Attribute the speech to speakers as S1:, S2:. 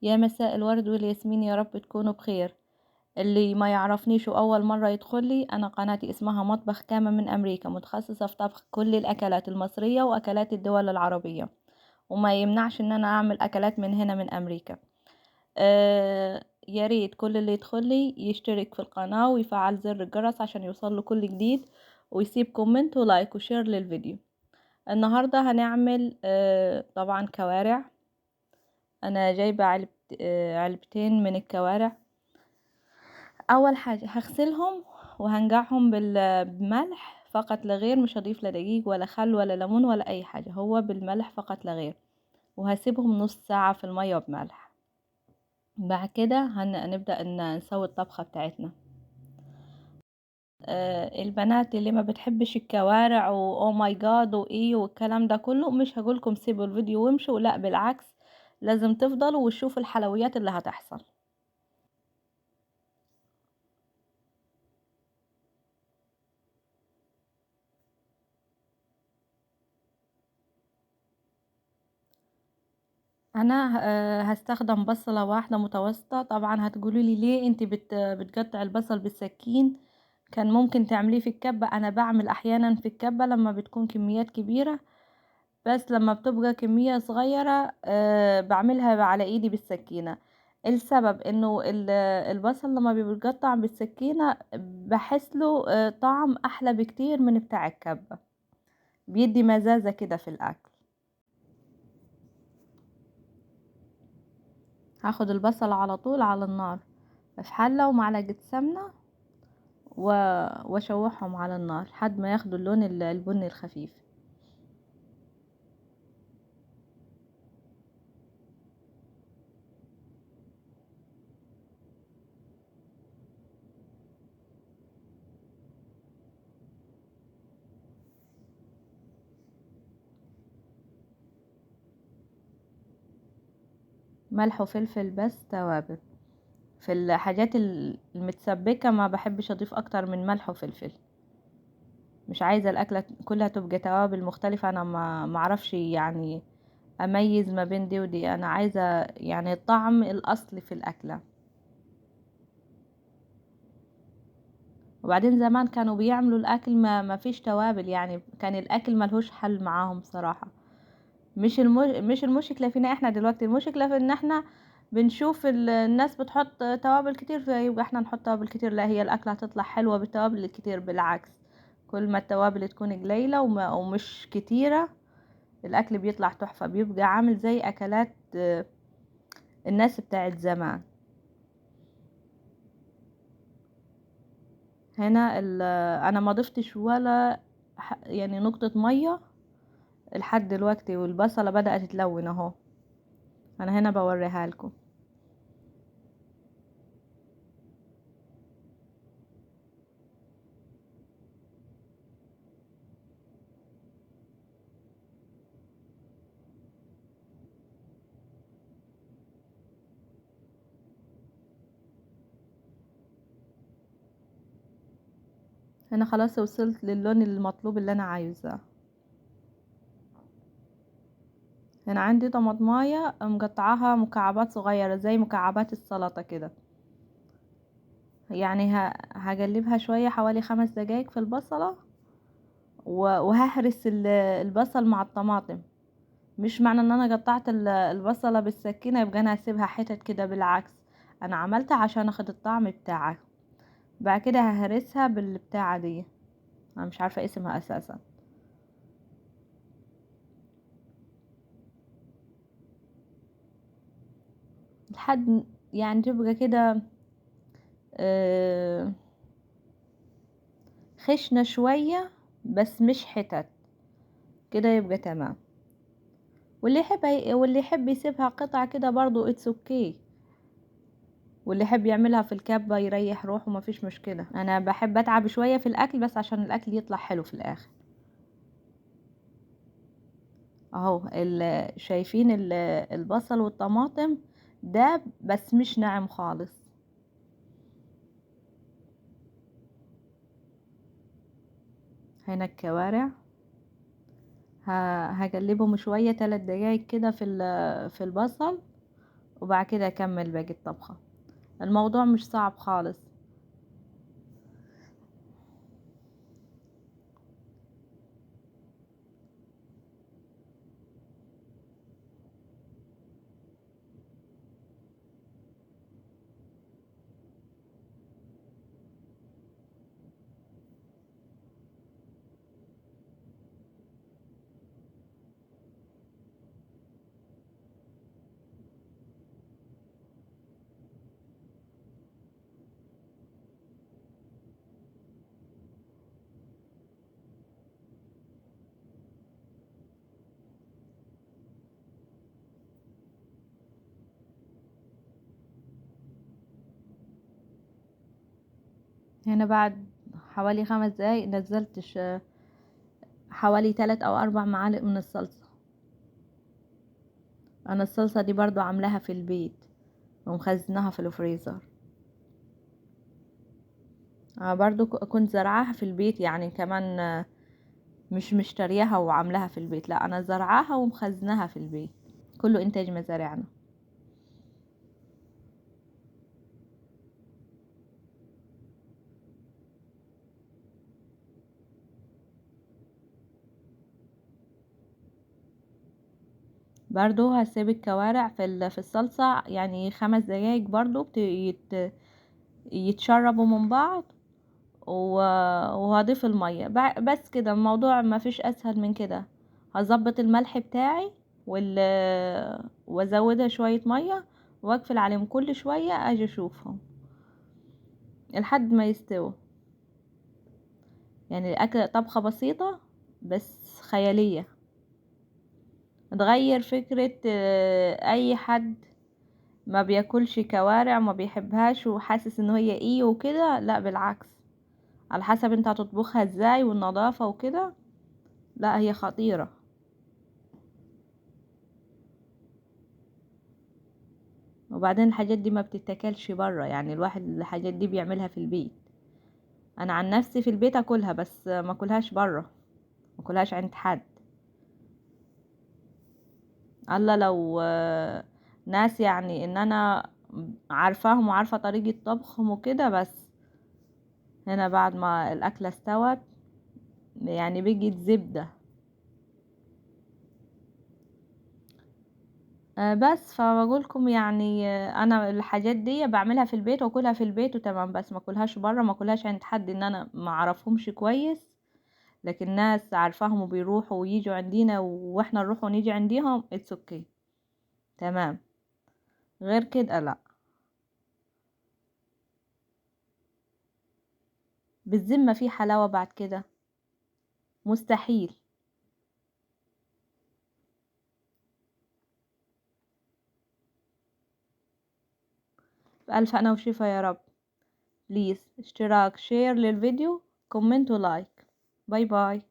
S1: يا مساء الورد والياسمين، يا رب تكونوا بخير. اللي ما يعرفنيش وأول مرة يدخل لي، أنا قناتي اسمها مطبخ كامل من أمريكا، متخصصة في طبخ كل الأكلات المصرية وأكلات الدول العربية، وما يمنعش إن أنا أعمل أكلات من هنا من أمريكا. يا ريت كل اللي يدخل لي يشترك في القناة ويفعل زر الجرس عشان يوصل له كل جديد، ويسيب كومنت ولايك وشير للفيديو. النهاردة هنعمل طبعا كوارع. أنا جايبة علبتين من الكوارع. اول حاجة هغسلهم وهنقعهم بملح فقط لا غير، مش هضيف لا دقيق ولا خل ولا ليمون ولا اي حاجة، هو بالملح فقط لا غير، وهسيبهم نص ساعة في المية بملح. بعد كده هنبدأ ان نسوي الطبخة بتاعتنا. البنات اللي ما بتحبش الكوارع او ماي جاد وايه والكلام ده كله، مش هقولكم سيبوا الفيديو وامشوا، لا بالعكس، لازم تفضلوا وتشوفوا الحلويات اللي هتحصل. انا هستخدم بصلة واحدة متوسطة. طبعا هتقولي لي ليه انت بتقطع البصل بالسكين؟ كان ممكن تعمليه في الكبة. انا بعمل احيانا في الكبة لما بتكون كميات كبيرة، بس لما بتبقى كمية صغيرة بعملها على ايدي بالسكينة. السبب انه البصل لما بيتقطع بالسكينة بحس له طعم احلى بكتير من بتاع الكبة، بيدي مزازة كده في الاكل. هاخد البصل على طول على النار في حلة ومعلقة سمنة واشوحهم على النار لحد ما ياخدوا اللون البني الخفيف. ملح وفلفل بس، توابل. في الحاجات المتسبكة ما بحبش اضيف اكتر من ملح وفلفل، مش عايزة الاكلة كلها تبقى توابل مختلفة. انا ما معرفش يعني اميز ما بين دي ودي، انا عايزة يعني الطعم الاصلي في الاكلة. وبعدين زمان كانوا بيعملوا الاكل ما فيش توابل، يعني كان الاكل ملهوش حل معاهم صراحة. مش المشكلة فينا احنا دلوقتي، المشكلة في ان احنا بنشوف الناس بتحط توابل كتير، فيبقى احنا نحط توابل كتير. لا، هي الاكلة هتطلع حلوة بالتوابل الكتير، بالعكس، كل ما التوابل تكون قليلة ومش كتيرة الاكل بيطلع تحفة، بيبقى عامل زي اكلات الناس بتاعت زمان. هنا انا ما ضفتش ولا يعني نقطة مية لحد دلوقتي، والبصلة بدأت تلون اهو. انا هنا بوريها لكم. هنا خلاص وصلت للون المطلوب اللي انا عايزاه. هنا عندي طماطمايه مقطعاها مكعبات صغيرة زي مكعبات السلطة كده، يعني هقلبها شوية حوالي 5 دقايق في البصلة، وههرس البصل مع الطماطم. مش معنى ان انا قطعت البصلة بالسكينة يبقى انا هسيبها حتت كده، بالعكس، انا عملتها عشان اخد الطعم بتاعها. بعد كده ههرسها بالبتاعة دي، انا مش عارفة اسمها اساسا، لحد يعني تبقى كده آه، خشنة شوية بس مش حتت كده، يبقى تمام. واللي يحب يسيبها قطع كده برضو اتس اوكي، واللي يحب يعملها في الكبة يريح روحه، مفيش مشكلة. انا بحب اتعب شوية في الاكل بس عشان الاكل يطلع حلو في الاخر. اهو شايفين البصل والطماطم ده بس مش ناعم خالص. هنا الكوارع هقلبهم شوية 3 دقايق كده في البصل وبعد كده اكمل باقي الطبخة. الموضوع مش صعب خالص. هنا بعد حوالي 5 دقايق نزلت حوالي 3 أو 4 معالق من الصلصة. انا الصلصة دي برضو عاملاها في البيت ومخزناها في الفريزر. برضو كنت زرعاها في البيت يعني كمان، مش مشترياها وعاملاها في البيت، لا انا زرعاها ومخزناها في البيت، كله انتاج مزارعنا. برضو هسيب الكوارع في الصلصة يعني 5 دقايق برضو يتشربوا من بعض، وهضيف المية بس كده. الموضوع ما فيش اسهل من كده. هظبط الملح بتاعي وازودها شوية مية، واقفل عليهم كل شوية اجي اشوفهم لحد ما يستووا. يعني الاكل طبخة بسيطة بس خيالية، تغير فكرة اي حد ما بياكلش كوارع ما بيحبهاش وحاسس ان هي ايه وكده. لا بالعكس، على حسب انت هتطبخها ازاي والنظافة وكده. لا هي خطيرة. وبعدين الحاجات دي ما بتتاكلش بره، يعني الواحد الحاجات دي بيعملها في البيت. انا عن نفسي في البيت اكلها بس ما اكلهاش بره، ما اكلهاش عند حد. الا لو ناس يعني ان انا عارفاهم وعارفة طريقة طبخهم وكده. بس هنا بعد ما الاكلة استوت يعني بيجي زبدة. بس فبقولكم يعني انا الحاجات دي بعملها في البيت واكلها في البيت وتمام، بس ما اكلهاش بره، ما اكلهاش عند حد ان انا ما اعرفهمش كويس. لكن ناس عارفاهم وبيروحوا ويجوا عندنا واحنا نروح ونيجي عنديهم اتس اوكي تمام. غير كده لا. بالذمة في حلاوة بعد كده؟ مستحيل. بألف انا وشفا يا رب. بليز اشتراك شير للفيديو، كومنت ولايك. باي باي.